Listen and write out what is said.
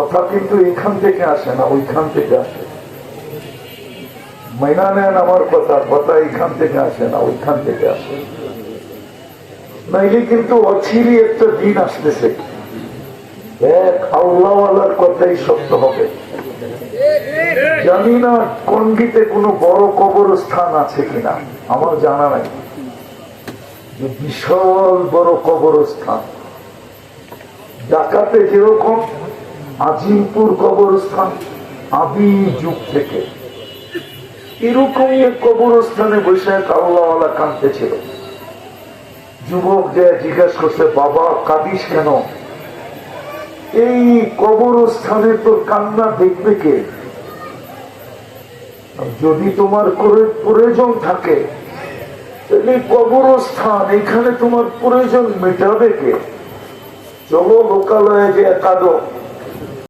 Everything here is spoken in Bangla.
কথা কিন্তু এখান থেকে আসে না, ওইখান থেকে আসে। মাইনা নেন আমার কথা, কথা এখান থেকে আসে না, ওইখান থেকে আসে। নাইলে কিন্তু অচিরি একটা দিন আসতেছে, এক আল্লাহওয়ালার কথাই সত্য হবে। জানি না টঙ্গীতে কোনো বড় কবরস্থান আছে কিনা, আমার জানা নাই যে বিশাল বড় কবরস্থান। ঢাকাতে যেরকম আজিমপুর কবরস্থান আদি যুগ থেকে, এরকম এক কবরস্থানে বসে এক আল্লাহওয়ালা কাঁদতেছিল। যুবক যে জিজ্ঞাসা করছে, বাবা কাঁদিস কেন? এই কবরস্থানে তোর কান্না দেখবে কে? যদি তোমার প্রয়োজন থাকে তাহলে কবরস্থান, এখানে তোমার প্রয়োজন মেটাবে কে? চলো লোকালয়ে যে কাঁদো,